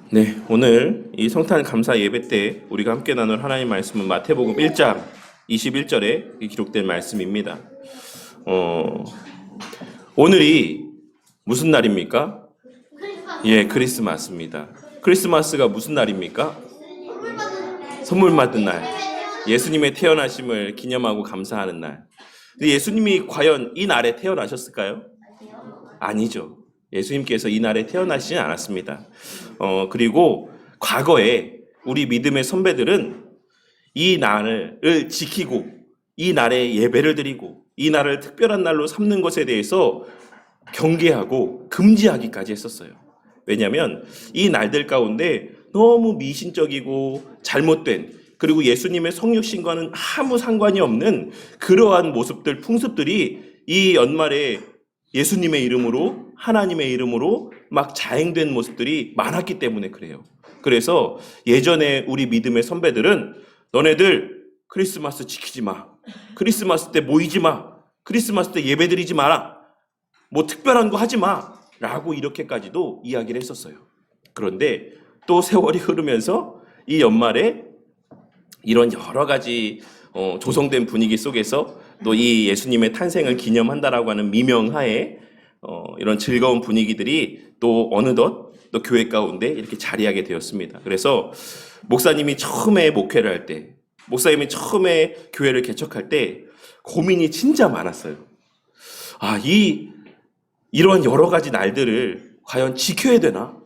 네, 오늘 이 성탄 감사 예배 때 우리가 함께 나눌 하나님 말씀은 마태복음 1장 21절에 기록된 말씀입니다. 어, 오늘이 무슨 날입니까? 예, 크리스마스입니다. 크리스마스가 무슨 날입니까? 선물 받은 날. 예수님의 태어나심을 기념하고 감사하는 날. 근데 예수님이 과연 이 날에 태어나셨을까요? 아니죠. 예수님께서 이 날에 태어나시진 않았습니다. 그리고 과거에 우리 믿음의 선배들은 이 날을 지키고 이 날에 예배를 드리고 이 날을 특별한 날로 삼는 것에 대해서 경계하고 금지하기까지 했었어요. 왜냐하면 이 날들 가운데 너무 미신적이고 잘못된, 그리고 예수님의 성육신과는 아무 상관이 없는 그러한 모습들, 풍습들이 이 연말에 예수님의 이름으로, 하나님의 이름으로 막 자행된 모습들이 많았기 때문에 그래요. 그래서 예전에 우리 믿음의 선배들은 너네들 크리스마스 지키지 마, 크리스마스 때 모이지 마, 크리스마스 때 예배 드리지 마라, 뭐 특별한 거 하지 마 라고 이렇게까지도 이야기를 했었어요. 그런데 또 세월이 흐르면서 이 연말에 이런 여러 가지 조성된 분위기 속에서 또 이 예수님의 탄생을 기념한다라고 하는 미명하에 이런 즐거운 분위기들이 또 어느덧 또 교회 가운데 이렇게 자리하게 되었습니다. 그래서 목사님이 처음에 목회를 할 때, 목사님이 처음에 교회를 개척할 때 고민이 진짜 많았어요. 이런 여러 가지 날들을 과연 지켜야 되나?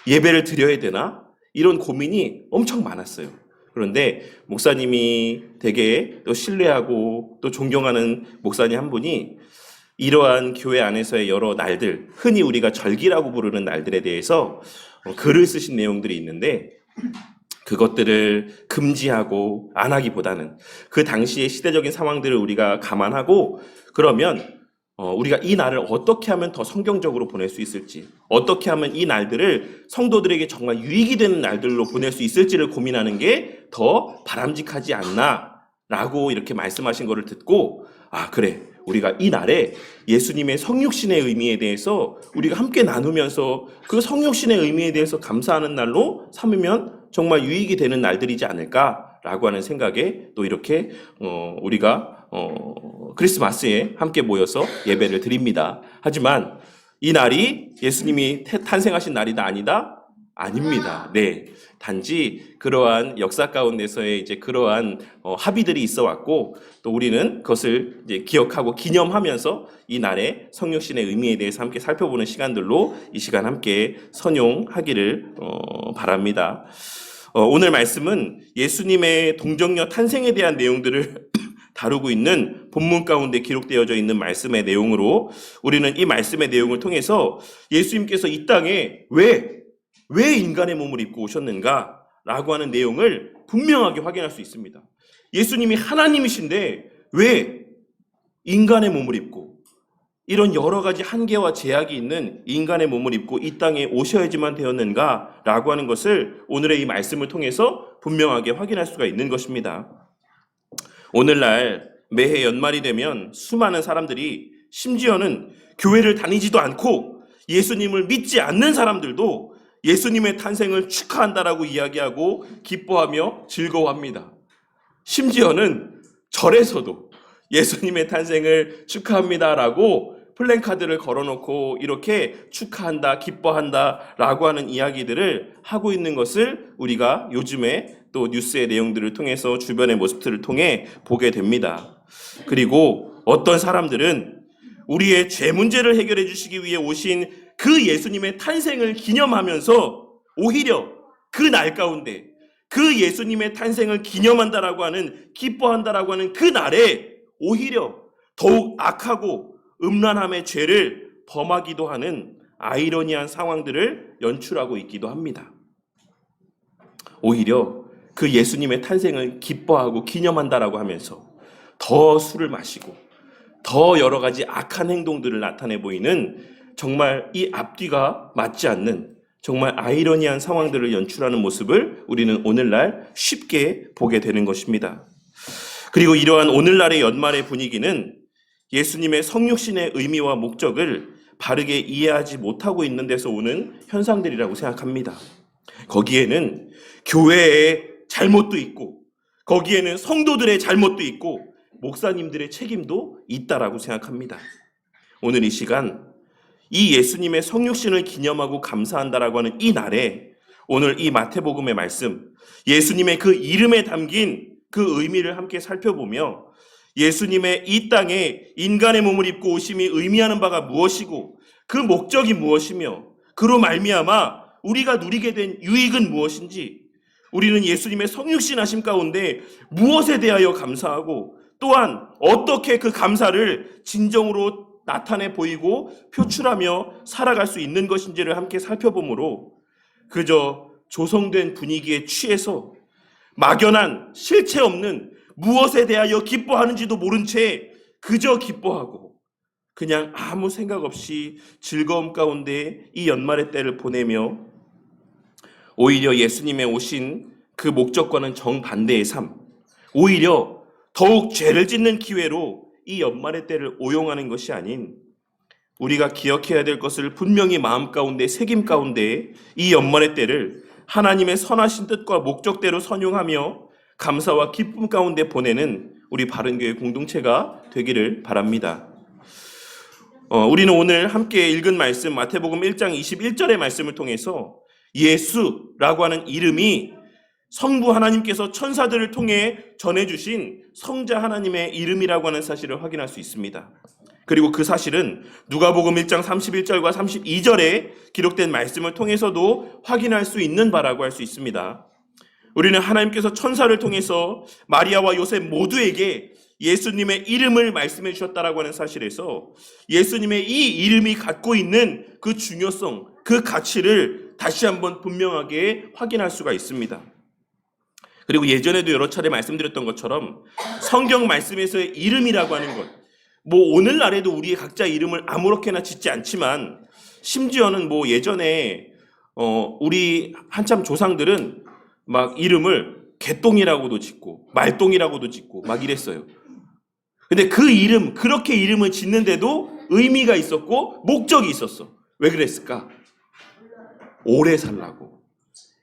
예배를 드려야 되나? 이런 고민이 엄청 많았어요. 그런데 목사님이 되게 또 신뢰하고 또 존경하는 목사님 한 분이 이러한 교회 안에서의 여러 날들, 흔히 우리가 절기라고 부르는 날들에 대해서 글을 쓰신 내용들이 있는데, 그것들을 금지하고 안 하기보다는 그 당시의 시대적인 상황들을 우리가 감안하고, 그러면 우리가 이 날을 어떻게 하면 더 성경적으로 보낼 수 있을지, 어떻게 하면 이 날들을 성도들에게 정말 유익이 되는 날들로 보낼 수 있을지를 고민하는 게 더 바람직하지 않나 라고 이렇게 말씀하신 거를 듣고, 그래, 우리가 이 날에 예수님의 성육신의 의미에 대해서 우리가 함께 나누면서 그 성육신의 의미에 대해서 감사하는 날로 삼으면 정말 유익이 되는 날들이지 않을까라고 하는 생각에 또 이렇게 우리가 크리스마스에 함께 모여서 예배를 드립니다. 하지만 이 날이 예수님이 탄생하신 날이다 아니다? 아닙니다. 네. 단지 그러한 역사 가운데서의 이제 그러한 합의들이 있어 왔고, 또 우리는 그것을 이제 기억하고 기념하면서 이 날의 성육신의 의미에 대해서 함께 살펴보는 시간들로 이 시간 함께 선용하기를 바랍니다. 오늘 말씀은 예수님의 동정녀 탄생에 대한 내용들을 다루고 있는 본문 가운데 기록되어져 있는 말씀의 내용으로, 우리는 이 말씀의 내용을 통해서 예수님께서 이 땅에 왜 인간의 몸을 입고 오셨는가 라고 하는 내용을 분명하게 확인할 수 있습니다. 예수님이 하나님이신데 왜 인간의 몸을 입고, 이런 여러 가지 한계와 제약이 있는 인간의 몸을 입고 이 땅에 오셔야지만 되었는가 라고 하는 것을 오늘의 이 말씀을 통해서 분명하게 확인할 수가 있는 것입니다. 오늘날 매해 연말이 되면 수많은 사람들이, 심지어는 교회를 다니지도 않고 예수님을 믿지 않는 사람들도 예수님의 탄생을 축하한다라고 이야기하고 기뻐하며 즐거워합니다. 심지어는 절에서도 예수님의 탄생을 축하합니다라고 플랜카드를 걸어놓고 이렇게 축하한다, 기뻐한다라고 하는 이야기들을 하고 있는 것을 우리가 요즘에 또 뉴스의 내용들을 통해서 주변의 모습들을 통해 보게 됩니다. 그리고 어떤 사람들은 우리의 죄 문제를 해결해 주시기 위해 오신 그 예수님의 탄생을 기념하면서 오히려 그 날 가운데 그 예수님의 탄생을 기념한다라고 하는, 기뻐한다라고 하는 그 날에 오히려 더욱 악하고 음란함의 죄를 범하기도 하는 아이러니한 상황들을 연출하고 있기도 합니다. 오히려 그 예수님의 탄생을 기뻐하고 기념한다라고 하면서 더 술을 마시고 더 여러 가지 악한 행동들을 나타내 보이는, 정말 이 앞뒤가 맞지 않는 정말 아이러니한 상황들을 연출하는 모습을 우리는 오늘날 쉽게 보게 되는 것입니다. 그리고 이러한 오늘날의 연말의 분위기는 예수님의 성육신의 의미와 목적을 바르게 이해하지 못하고 있는 데서 오는 현상들이라고 생각합니다. 거기에는 교회의 잘못도 있고, 거기에는 성도들의 잘못도 있고, 목사님들의 책임도 있다라고 생각합니다. 오늘 이 시간, 이 예수님의 성육신을 기념하고 감사한다라고 하는 이 날에 오늘 이 마태복음의 말씀, 예수님의 그 이름에 담긴 그 의미를 함께 살펴보며 예수님의 이 땅에 인간의 몸을 입고 오심이 의미하는 바가 무엇이고 그 목적이 무엇이며 그로 말미암아 우리가 누리게 된 유익은 무엇인지, 우리는 예수님의 성육신 하심 가운데 무엇에 대하여 감사하고 또한 어떻게 그 감사를 진정으로 나타내 보이고 표출하며 살아갈 수 있는 것인지를 함께 살펴보므로 그저 조성된 분위기에 취해서 막연한 실체 없는 무엇에 대하여 기뻐하는지도 모른 채 그저 기뻐하고 그냥 아무 생각 없이 즐거움 가운데 이 연말의 때를 보내며 오히려 예수님의 오신 그 목적과는 정반대의 삶, 오히려 더욱 죄를 짓는 기회로 이 연말의 때를 오용하는 것이 아닌 우리가 기억해야 될 것을 분명히 마음 가운데 새김 가운데 이 연말의 때를 하나님의 선하신 뜻과 목적대로 선용하며 감사와 기쁨 가운데 보내는 우리 바른교회 공동체가 되기를 바랍니다. 우리는 오늘 함께 읽은 말씀 마태복음 1장 21절의 말씀을 통해서 예수라고 하는 이름이 성부 하나님께서 천사들을 통해 전해주신 성자 하나님의 이름이라고 하는 사실을 확인할 수 있습니다. 그리고 그 사실은 누가복음 1장 31절과 32절에 기록된 말씀을 통해서도 확인할 수 있는 바라고 할 수 있습니다. 우리는 하나님께서 천사를 통해서 마리아와 요셉 모두에게 예수님의 이름을 말씀해 주셨다라고 하는 사실에서 예수님의 이 이름이 갖고 있는 그 중요성, 그 가치를 다시 한번 분명하게 확인할 수가 있습니다. 그리고 예전에도 여러 차례 말씀드렸던 것처럼 성경 말씀에서의 이름이라고 하는 것, 오늘날에도 우리의 각자 이름을 아무렇게나 짓지 않지만 심지어는 예전에 우리 한참 조상들은 막 이름을 개똥이라고도 짓고 말똥이라고도 짓고 막 이랬어요. 근데 그 이름, 그렇게 이름을 짓는데도 의미가 있었고 목적이 있었어. 왜 그랬을까? 오래 살라고.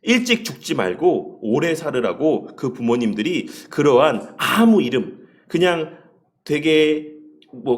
일찍 죽지 말고 오래 살으라고 그 부모님들이 그러한 아무 이름, 그냥 되게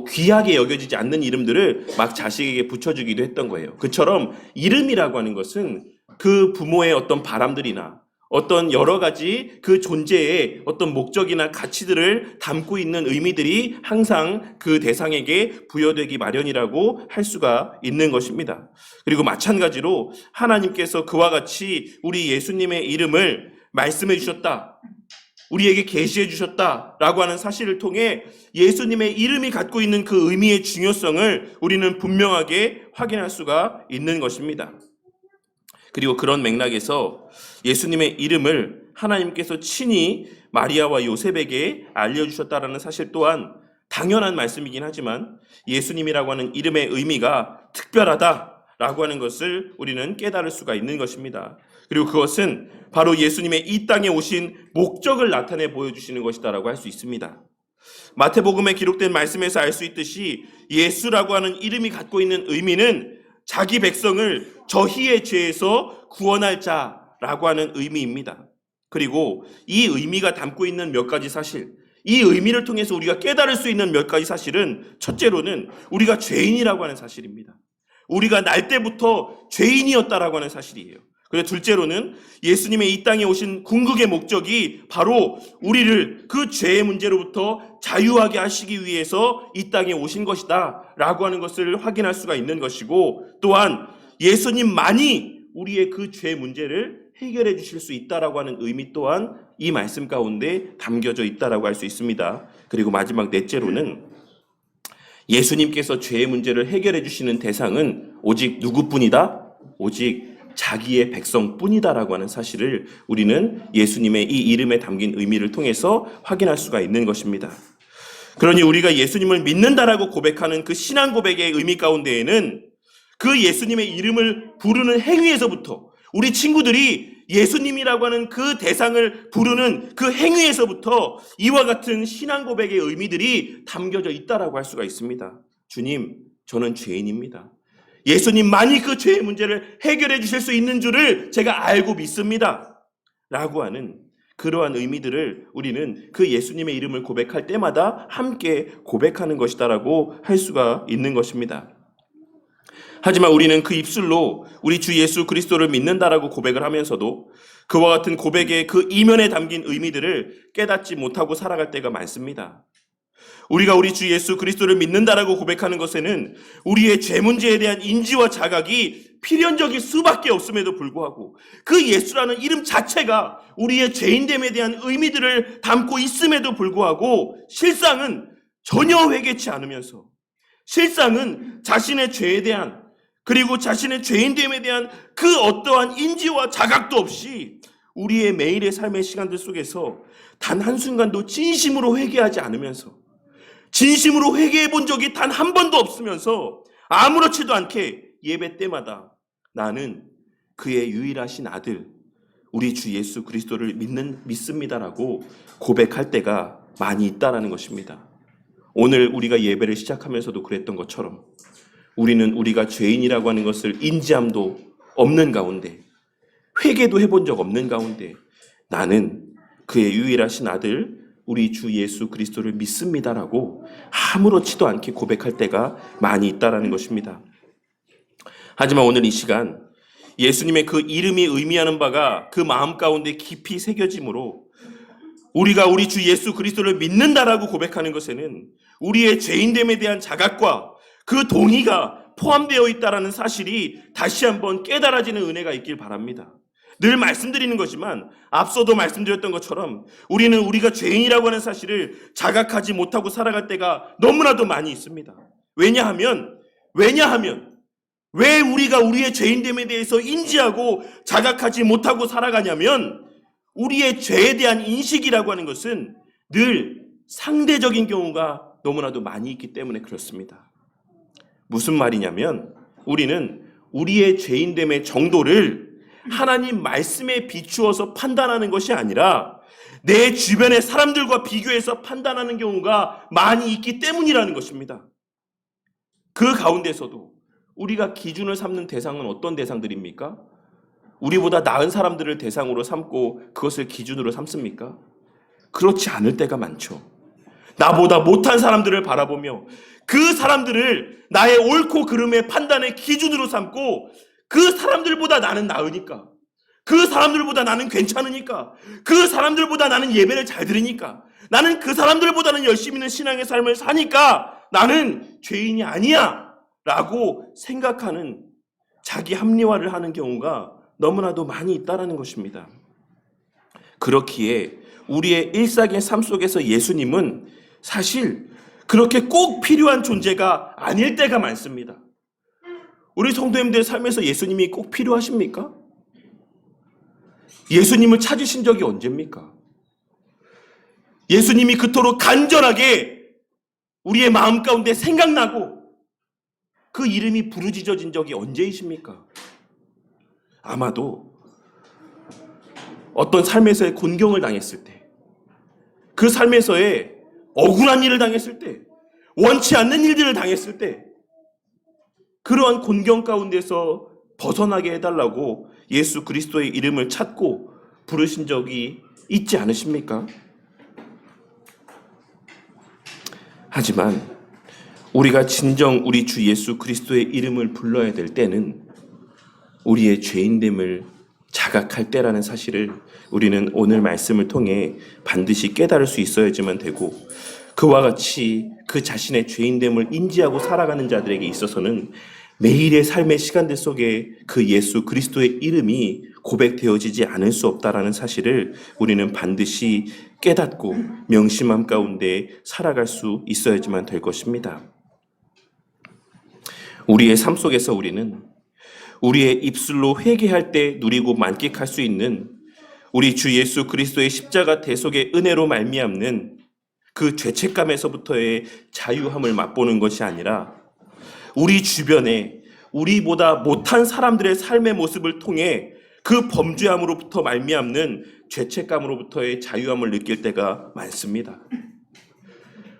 귀하게 여겨지지 않는 이름들을 막 자식에게 붙여주기도 했던 거예요. 그처럼 이름이라고 하는 것은 그 부모의 어떤 바람들이나 어떤 여러 가지 그 존재의 어떤 목적이나 가치들을 담고 있는 의미들이 항상 그 대상에게 부여되기 마련이라고 할 수가 있는 것입니다. 그리고 마찬가지로 하나님께서 그와 같이 우리 예수님의 이름을 말씀해 주셨다, 우리에게 계시해 주셨다라고 하는 사실을 통해 예수님의 이름이 갖고 있는 그 의미의 중요성을 우리는 분명하게 확인할 수가 있는 것입니다. 그리고 그런 맥락에서 예수님의 이름을 하나님께서 친히 마리아와 요셉에게 알려주셨다라는 사실 또한 당연한 말씀이긴 하지만 예수님이라고 하는 이름의 의미가 특별하다라고 하는 것을 우리는 깨달을 수가 있는 것입니다. 그리고 그것은 바로 예수님의 이 땅에 오신 목적을 나타내 보여주시는 것이다라고 할 수 있습니다. 마태복음에 기록된 말씀에서 알 수 있듯이 예수라고 하는 이름이 갖고 있는 의미는 자기 백성을 저희의 죄에서 구원할 자라고 하는 의미입니다. 그리고 이 의미가 담고 있는 몇 가지 사실, 이 의미를 통해서 우리가 깨달을 수 있는 몇 가지 사실은 첫째로는 우리가 죄인이라고 하는 사실입니다. 우리가 날 때부터 죄인이었다라고 하는 사실이에요. 그리고 둘째로는 예수님의 이 땅에 오신 궁극의 목적이 바로 우리를 그 죄의 문제로부터 자유하게 하시기 위해서 이 땅에 오신 것이다 라고 하는 것을 확인할 수가 있는 것이고, 또한 예수님만이 우리의 그 죄 문제를 해결해 주실 수 있다라고 하는 의미 또한 이 말씀 가운데 담겨져 있다라고 할 수 있습니다. 그리고 마지막 넷째로는 예수님께서 죄의 문제를 해결해 주시는 대상은 오직 누구뿐이다? 오직 자기의 백성뿐이다라고 하는 사실을 우리는 예수님의 이 이름에 담긴 의미를 통해서 확인할 수가 있는 것입니다. 그러니 우리가 예수님을 믿는다라고 고백하는 그 신앙 고백의 의미 가운데에는 그 예수님의 이름을 부르는 행위에서부터, 우리 친구들이 예수님이라고 하는 그 대상을 부르는 그 행위에서부터 이와 같은 신앙 고백의 의미들이 담겨져 있다라고 할 수가 있습니다. 주님, 저는 죄인입니다. 예수님만이 그 죄의 문제를 해결해 주실 수 있는 줄을 제가 알고 믿습니다. 라고 하는 그러한 의미들을 우리는 그 예수님의 이름을 고백할 때마다 함께 고백하는 것이다라고 할 수가 있는 것입니다. 하지만 우리는 그 입술로 우리 주 예수 그리스도를 믿는다라고 고백을 하면서도 그와 같은 고백의 그 이면에 담긴 의미들을 깨닫지 못하고 살아갈 때가 많습니다. 우리가 우리 주 예수 그리스도를 믿는다라고 고백하는 것에는 우리의 죄 문제에 대한 인지와 자각이 필연적일 수밖에 없음에도 불구하고 그 예수라는 이름 자체가 우리의 죄인됨에 대한 의미들을 담고 있음에도 불구하고 실상은 전혀 회개치 않으면서 실상은 자신의 죄에 대한 그리고 자신의 죄인됨에 대한 그 어떠한 인지와 자각도 없이 우리의 매일의 삶의 시간들 속에서 단 한순간도 진심으로 회개하지 않으면서 진심으로 회개해 본 적이 단 한 번도 없으면서 아무렇지도 않게 예배 때마다 나는 그의 유일하신 아들 우리 주 예수 그리스도를 믿습니다라고 고백할 때가 많이 있다라는 것입니다. 오늘 우리가 예배를 시작하면서도 그랬던 것처럼 우리는 우리가 죄인이라고 하는 것을 인지함도 없는 가운데 회개도 해본 적 없는 가운데 나는 그의 유일하신 아들 우리 주 예수 그리스도를 믿습니다라고 아무렇지도 않게 고백할 때가 많이 있다라는 것입니다. 하지만 오늘 이 시간 예수님의 그 이름이 의미하는 바가 그 마음 가운데 깊이 새겨짐으로 우리가 우리 주 예수 그리스도를 믿는다라고 고백하는 것에는 우리의 죄인됨에 대한 자각과 그 동의가 포함되어 있다라는 사실이 다시 한번 깨달아지는 은혜가 있길 바랍니다. 늘 말씀드리는 거지만 앞서도 말씀드렸던 것처럼 우리는 우리가 죄인이라고 하는 사실을 자각하지 못하고 살아갈 때가 너무나도 많이 있습니다. 왜냐하면 왜 우리가 우리의 죄인됨에 대해서 인지하고 자각하지 못하고 살아가냐면 우리의 죄에 대한 인식이라고 하는 것은 늘 상대적인 경우가 너무나도 많이 있기 때문에 그렇습니다. 무슨 말이냐면 우리는 우리의 죄인됨의 정도를 하나님 말씀에 비추어서 판단하는 것이 아니라 내 주변의 사람들과 비교해서 판단하는 경우가 많이 있기 때문이라는 것입니다. 그 가운데서도 우리가 기준을 삼는 대상은 어떤 대상들입니까? 우리보다 나은 사람들을 대상으로 삼고 그것을 기준으로 삼습니까? 그렇지 않을 때가 많죠. 나보다 못한 사람들을 바라보며 그 사람들을 나의 옳고 그름의 판단의 기준으로 삼고 그 사람들보다 나는 나으니까, 그 사람들보다 나는 괜찮으니까, 그 사람들보다 나는 예배를 잘 드리니까, 나는 그 사람들보다는 열심히 있는 신앙의 삶을 사니까 나는 죄인이 아니야 라고 생각하는 자기 합리화를 하는 경우가 너무나도 많이 있다는 것입니다. 그렇기에 우리의 일상의 삶 속에서 예수님은 사실 그렇게 꼭 필요한 존재가 아닐 때가 많습니다. 우리 성도님들의 삶에서 예수님이 꼭 필요하십니까? 예수님을 찾으신 적이 언제입니까? 예수님이 그토록 간절하게 우리의 마음 가운데 생각나고 그 이름이 부르짖어진 적이 언제이십니까? 아마도 어떤 삶에서의 곤경을 당했을 때, 그 삶에서의 억울한 일을 당했을 때, 원치 않는 일들을 당했을 때, 그러한 곤경 가운데서 벗어나게 해달라고 예수 그리스도의 이름을 찾고 부르신 적이 있지 않으십니까? 하지만 우리가 진정 우리 주 예수 그리스도의 이름을 불러야 될 때는 우리의 죄인됨을 자각할 때라는 사실을 우리는 오늘 말씀을 통해 반드시 깨달을 수 있어야지만 되고, 그와 같이 그 자신의 죄인됨을 인지하고 살아가는 자들에게 있어서는 매일의 삶의 시간들 속에 그 예수 그리스도의 이름이 고백되어지지 않을 수 없다라는 사실을 우리는 반드시 깨닫고 명심함 가운데 살아갈 수 있어야지만 될 것입니다. 우리의 삶 속에서 우리는 우리의 입술로 회개할 때 누리고 만끽할 수 있는 우리 주 예수 그리스도의 십자가 대속의 은혜로 말미암는 그 죄책감에서부터의 자유함을 맛보는 것이 아니라 우리 주변에 우리보다 못한 사람들의 삶의 모습을 통해 그 범죄함으로부터 말미암는 죄책감으로부터의 자유함을 느낄 때가 많습니다.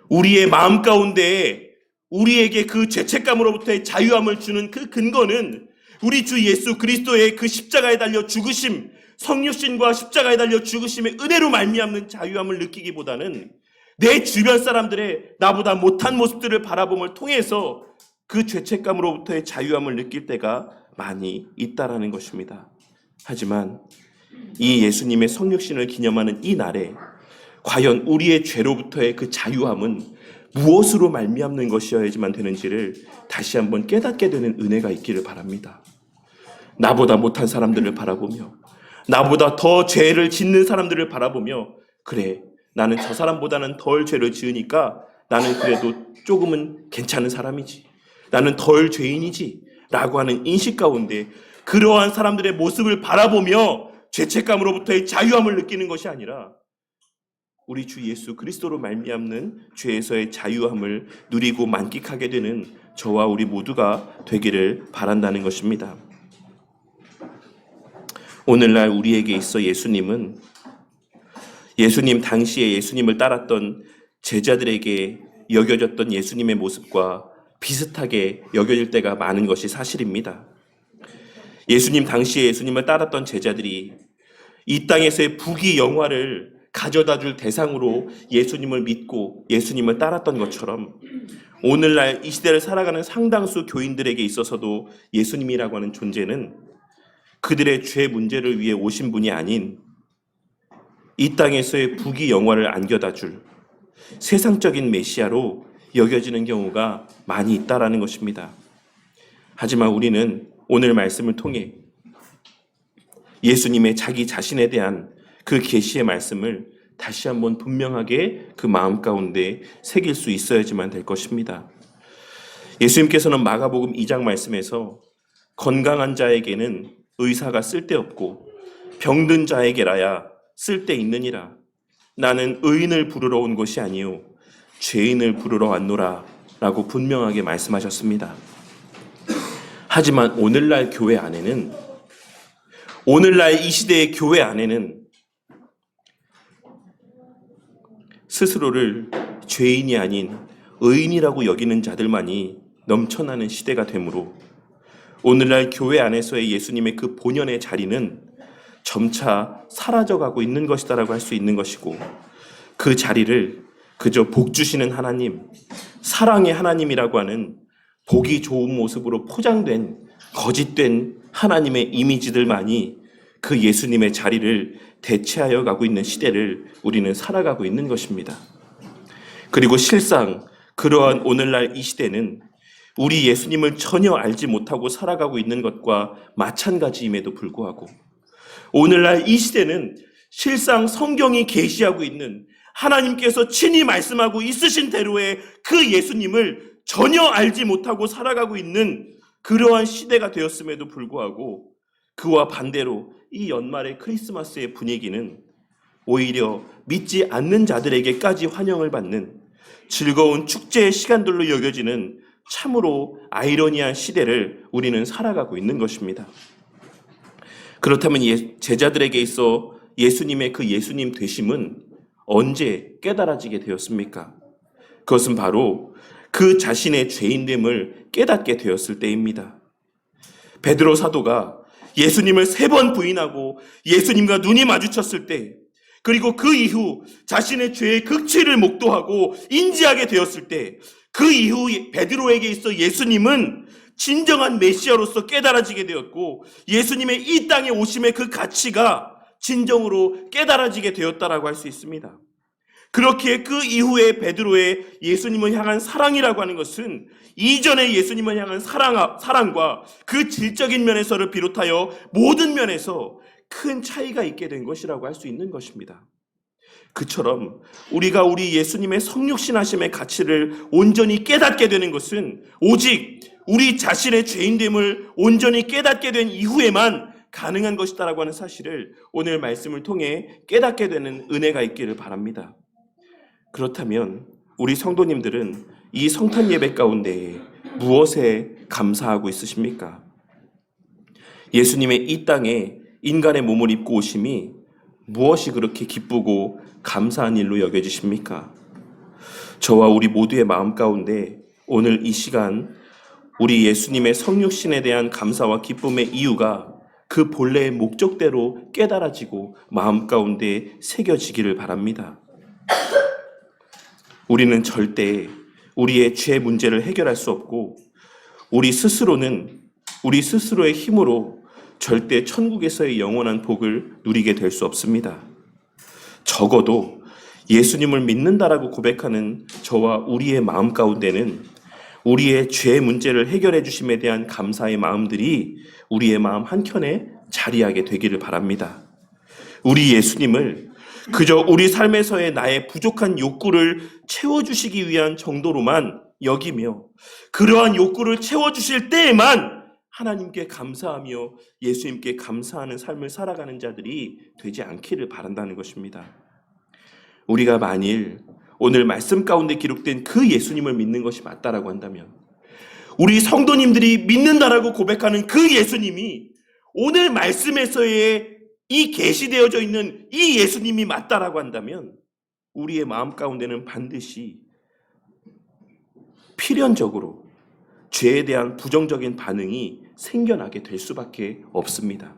우리의 마음 가운데 우리에게 그 죄책감으로부터의 자유함을 주는 그 근거는 우리 주 예수 그리스도의 그 십자가에 달려 죽으심, 성육신과 십자가에 달려 죽으심의 은혜로 말미암는 자유함을 느끼기보다는 내 주변 사람들의 나보다 못한 모습들을 바라봄을 통해서 그 죄책감으로부터의 자유함을 느낄 때가 많이 있다라는 것입니다. 하지만 이 예수님의 성육신을 기념하는 이 날에 과연 우리의 죄로부터의 그 자유함은 무엇으로 말미암는 것이어야지만 되는지를 다시 한번 깨닫게 되는 은혜가 있기를 바랍니다. 나보다 못한 사람들을 바라보며 나보다 더 죄를 짓는 사람들을 바라보며 그래, 나는 저 사람보다는 덜 죄를 지으니까 나는 그래도 조금은 괜찮은 사람이지, 나는 덜 죄인이지 라고 하는 인식 가운데 그러한 사람들의 모습을 바라보며 죄책감으로부터의 자유함을 느끼는 것이 아니라 우리 주 예수 그리스도로 말미암는 죄에서의 자유함을 누리고 만끽하게 되는 저와 우리 모두가 되기를 바란다는 것입니다. 오늘날 우리에게 있어 예수님은 예수님 당시에 예수님을 따랐던 제자들에게 여겨졌던 예수님의 모습과 비슷하게 여겨질 때가 많은 것이 사실입니다. 예수님 당시에 예수님을 따랐던 제자들이 이 땅에서의 부귀 영화를 가져다 줄 대상으로 예수님을 믿고 예수님을 따랐던 것처럼 오늘날 이 시대를 살아가는 상당수 교인들에게 있어서도 예수님이라고 하는 존재는 그들의 죄 문제를 위해 오신 분이 아닌 이 땅에서의 부귀 영화를 안겨다 줄 세상적인 메시아로 여겨지는 경우가 많이 있다라는 것입니다. 하지만 우리는 오늘 말씀을 통해 예수님의 자기 자신에 대한 그 계시의 말씀을 다시 한번 분명하게 그 마음 가운데 새길 수 있어야지만 될 것입니다. 예수님께서는 마가복음 2장 말씀에서 건강한 자에게는 의사가 쓸데없고 병든 자에게라야 쓸데있느니라. 나는 의인을 부르러 온 것이 아니요 죄인을 부르러 왔노라 라고 분명하게 말씀하셨습니다. 하지만 오늘날 교회 안에는, 오늘날 이 시대의 교회 안에는 스스로를 죄인이 아닌 의인이라고 여기는 자들만이 넘쳐나는 시대가 되므로 오늘날 교회 안에서의 예수님의 그 본연의 자리는 점차 사라져가고 있는 것이다라고 할 수 있는 것이고, 그 자리를 그저 복 주시는 하나님, 사랑의 하나님이라고 하는 보기 좋은 모습으로 포장된 거짓된 하나님의 이미지들만이 그 예수님의 자리를 대체하여 가고 있는 시대를 우리는 살아가고 있는 것입니다. 그리고 실상 그러한 오늘날 이 시대는 우리 예수님을 전혀 알지 못하고 살아가고 있는 것과 마찬가지임에도 불구하고 오늘날 이 시대는 실상 성경이 계시하고 있는 하나님께서 친히 말씀하고 있으신 대로의 그 예수님을 전혀 알지 못하고 살아가고 있는 그러한 시대가 되었음에도 불구하고 그와 반대로 이 연말의 크리스마스의 분위기는 오히려 믿지 않는 자들에게까지 환영을 받는 즐거운 축제의 시간들로 여겨지는 참으로 아이러니한 시대를 우리는 살아가고 있는 것입니다. 그렇다면 제자들에게 있어 예수님의 그 예수님 되심은 언제 깨달아지게 되었습니까? 그것은 바로 그 자신의 죄인됨을 깨닫게 되었을 때입니다. 베드로 사도가 예수님을 3번 부인하고 예수님과 눈이 마주쳤을 때, 그리고 그 이후 자신의 죄의 극치를 목도하고 인지하게 되었을 때, 그 이후 베드로에게 있어 예수님은 진정한 메시아로서 깨달아지게 되었고 예수님의 이 땅에 오심의 그 가치가 진정으로 깨달아지게 되었다라고 할 수 있습니다. 그렇게 그 이후에 베드로의 예수님을 향한 사랑이라고 하는 것은 이전의 예수님을 향한 사랑과 그 질적인 면에서를 비롯하여 모든 면에서 큰 차이가 있게 된 것이라고 할 수 있는 것입니다. 그처럼 우리가 우리 예수님의 성육신하심의 가치를 온전히 깨닫게 되는 것은 오직 우리 자신의 죄인됨을 온전히 깨닫게 된 이후에만 가능한 것이다라고 하는 사실을 오늘 말씀을 통해 깨닫게 되는 은혜가 있기를 바랍니다. 그렇다면 우리 성도님들은 이 성탄 예배 가운데 무엇에 감사하고 있으십니까? 예수님의 이 땅에 인간의 몸을 입고 오심이 무엇이 그렇게 기쁘고 감사한 일로 여겨지십니까? 저와 우리 모두의 마음 가운데 오늘 이 시간 우리 예수님의 성육신에 대한 감사와 기쁨의 이유가 그 본래의 목적대로 깨달아지고 마음 가운데 새겨지기를 바랍니다. 우리는 절대 우리의 죄 문제를 해결할 수 없고 우리 스스로의 힘으로 절대 천국에서의 영원한 복을 누리게 될 수 없습니다. 적어도 예수님을 믿는다라고 고백하는 저와 우리의 마음 가운데는 우리의 죄 문제를 해결해 주심에 대한 감사의 마음들이 우리의 마음 한켠에 자리하게 되기를 바랍니다. 우리 예수님을 그저 우리 삶에서의 나의 부족한 욕구를 채워주시기 위한 정도로만 여기며 그러한 욕구를 채워주실 때에만 하나님께 감사하며 예수님께 감사하는 삶을 살아가는 자들이 되지 않기를 바란다는 것입니다. 우리가 만일 오늘 말씀 가운데 기록된 그 예수님을 믿는 것이 맞다라고 한다면, 우리 성도님들이 믿는다라고 고백하는 그 예수님이 오늘 말씀에서의 이 계시되어져 있는 이 예수님이 맞다라고 한다면 우리의 마음 가운데는 반드시 필연적으로 죄에 대한 부정적인 반응이 생겨나게 될 수밖에 없습니다.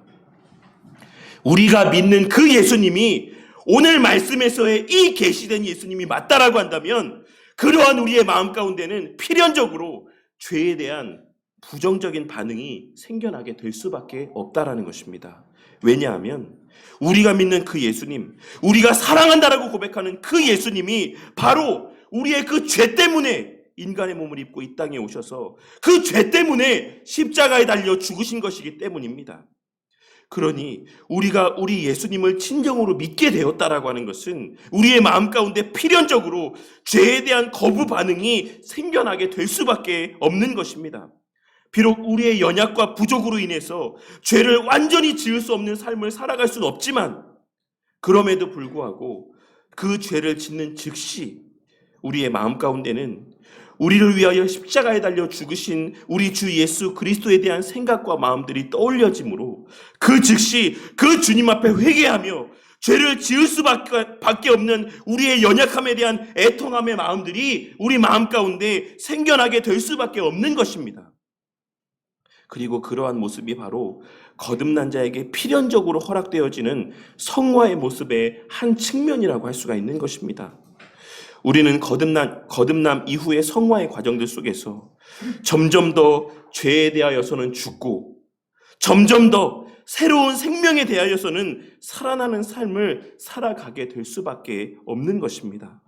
우리가 믿는 그 예수님이 오늘 말씀에서의 이 계시된 예수님이 맞다라고 한다면 그러한 우리의 마음 가운데는 필연적으로 죄에 대한 부정적인 반응이 생겨나게 될 수밖에 없다라는 것입니다. 왜냐하면 우리가 믿는 그 예수님, 우리가 사랑한다라고 고백하는 그 예수님이 바로 우리의 그 죄 때문에 인간의 몸을 입고 이 땅에 오셔서 그 죄 때문에 십자가에 달려 죽으신 것이기 때문입니다. 그러니 우리가 우리 예수님을 진정으로 믿게 되었다라고 하는 것은 우리의 마음 가운데 필연적으로 죄에 대한 거부 반응이 생겨나게 될 수밖에 없는 것입니다. 비록 우리의 연약과 부족으로 인해서 죄를 완전히 지을 수 없는 삶을 살아갈 수는 없지만 그럼에도 불구하고 그 죄를 짓는 즉시 우리의 마음 가운데는 우리를 위하여 십자가에 달려 죽으신 우리 주 예수 그리스도에 대한 생각과 마음들이 떠올려지므로 그 즉시 그 주님 앞에 회개하며 죄를 지을 수밖에 없는 우리의 연약함에 대한 애통함의 마음들이 우리 마음 가운데 생겨나게 될 수밖에 없는 것입니다. 그리고 그러한 모습이 바로 거듭난 자에게 필연적으로 허락되어지는 성화의 모습의 한 측면이라고 할 수가 있는 것입니다. 우리는 거듭남 이후의 성화의 과정들 속에서 점점 더 죄에 대하여서는 죽고 점점 더 새로운 생명에 대하여서는 살아나는 삶을 살아가게 될 수밖에 없는 것입니다.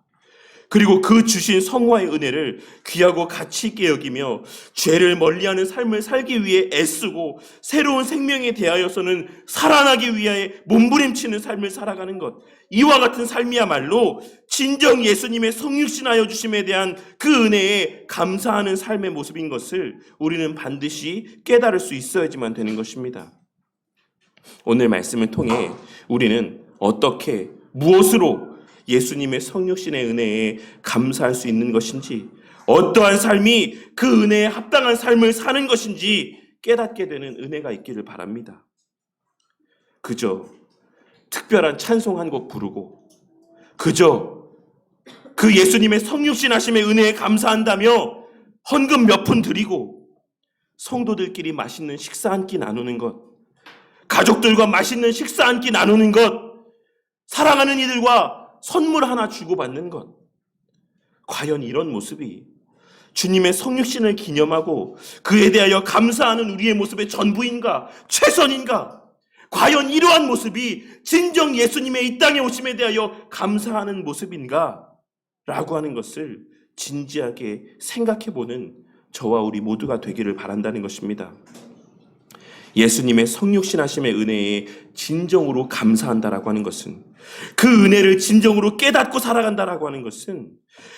그리고 그 주신 성화의 은혜를 귀하고 가치 있게 여기며 죄를 멀리하는 삶을 살기 위해 애쓰고 새로운 생명에 대하여서는 살아나기 위해 몸부림치는 삶을 살아가는 것, 이와 같은 삶이야말로 진정 예수님의 성육신하여 주심에 대한 그 은혜에 감사하는 삶의 모습인 것을 우리는 반드시 깨달을 수 있어야지만 되는 것입니다. 오늘 말씀을 통해 우리는 어떻게, 무엇으로 예수님의 성육신의 은혜에 감사할 수 있는 것인지, 어떠한 삶이 그 은혜에 합당한 삶을 사는 것인지 깨닫게 되는 은혜가 있기를 바랍니다. 그저 특별한 찬송 한 곡 부르고 그저 그 예수님의 성육신 하심의 은혜에 감사한다며 헌금 몇 푼 드리고 성도들끼리 맛있는 식사 한 끼 나누는 것, 가족들과 맛있는 식사 한 끼 나누는 것, 사랑하는 이들과 선물 하나 주고받는 것, 과연 이런 모습이 주님의 성육신을 기념하고 그에 대하여 감사하는 우리의 모습의 전부인가, 최선인가? 과연 이러한 모습이 진정 예수님의 이 땅에 오심에 대하여 감사하는 모습인가? 라고 하는 것을 진지하게 생각해보는 저와 우리 모두가 되기를 바란다는 것입니다. 예수님의 성육신 하심의 은혜에 진정으로 감사한다라고 하는 것은, 그 은혜를 진정으로 깨닫고 살아간다라고 하는 것은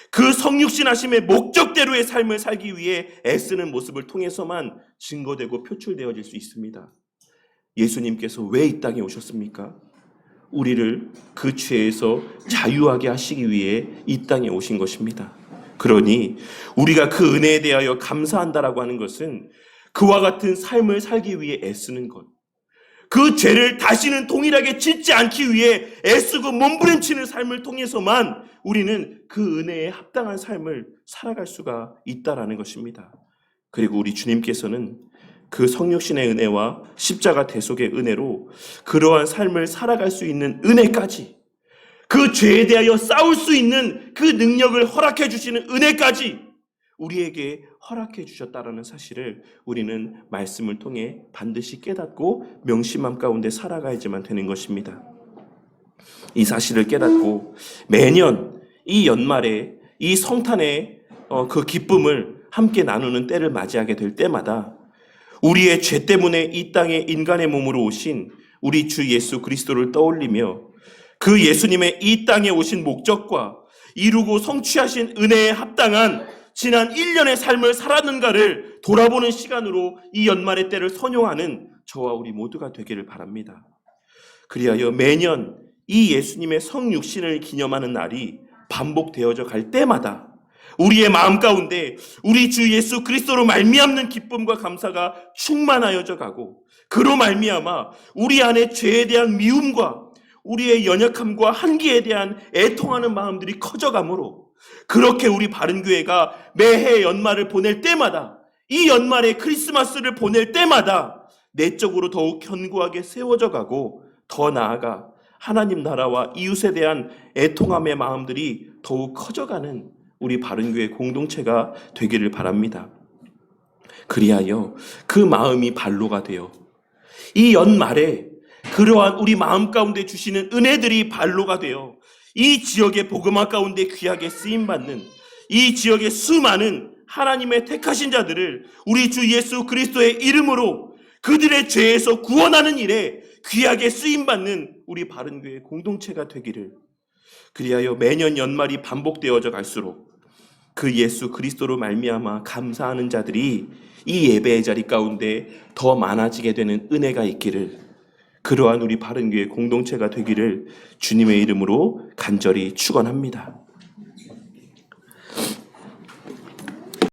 그 성육신 하심의 목적대로의 삶을 살기 위해 애쓰는 모습을 통해서만 증거되고 표출되어질 수 있습니다. 예수님께서 왜 이 땅에 오셨습니까? 우리를 그 죄에서 자유하게 하시기 위해 이 땅에 오신 것입니다. 그러니 우리가 그 은혜에 대하여 감사한다라고 하는 것은 그와 같은 삶을 살기 위해 애쓰는 것, 그 죄를 다시는 동일하게 짓지 않기 위해 애쓰고 몸부림치는 삶을 통해서만 우리는 그 은혜에 합당한 삶을 살아갈 수가 있다라는 것입니다. 그리고 우리 주님께서는 그 성육신의 은혜와 십자가 대속의 은혜로 그러한 삶을 살아갈 수 있는 은혜까지, 그 죄에 대하여 싸울 수 있는 그 능력을 허락해 주시는 은혜까지 우리에게 허락해 주셨다라는 사실을 우리는 말씀을 통해 반드시 깨닫고 명심함 가운데 살아가야지만 되는 것입니다. 이 사실을 깨닫고 매년 이 연말에 이 성탄의 그 기쁨을 함께 나누는 때를 맞이하게 될 때마다 우리의 죄 때문에 이 땅에 인간의 몸으로 오신 우리 주 예수 그리스도를 떠올리며 그 예수님의 이 땅에 오신 목적과 이루고 성취하신 은혜에 합당한 지난 1년의 삶을 살았는가를 돌아보는 시간으로 이 연말의 때를 선용하는 저와 우리 모두가 되기를 바랍니다. 그리하여 매년 이 예수님의 성육신을 기념하는 날이 반복되어져 갈 때마다 우리의 마음 가운데 우리 주 예수 그리스도로 말미암는 기쁨과 감사가 충만하여져 가고, 그로 말미암아 우리 안에 죄에 대한 미움과 우리의 연약함과 한계에 대한 애통하는 마음들이 커져가므로, 그렇게 우리 바른교회가 매해 연말을 보낼 때마다, 이 연말에 크리스마스를 보낼 때마다 내적으로 더욱 견고하게 세워져 가고, 더 나아가 하나님 나라와 이웃에 대한 애통함의 마음들이 더욱 커져가는 우리 바른교회 공동체가 되기를 바랍니다. 그리하여 그 마음이 발로가 되어 이 연말에 그러한 우리 마음 가운데 주시는 은혜들이 발로가 되어 이 지역의 복음화 가운데 귀하게 쓰임받는 이 지역의 수많은 하나님의 택하신 자들을 우리 주 예수 그리스도의 이름으로 그들의 죄에서 구원하는 일에 귀하게 쓰임받는 우리 바른교회 공동체가 되기를, 그리하여 매년 연말이 반복되어져 갈수록 그 예수 그리스도로 말미암아 감사하는 자들이 이 예배의 자리 가운데 더 많아지게 되는 은혜가 있기를, 그러한 우리 바른교회 공동체가 되기를 주님의 이름으로 간절히 축원합니다.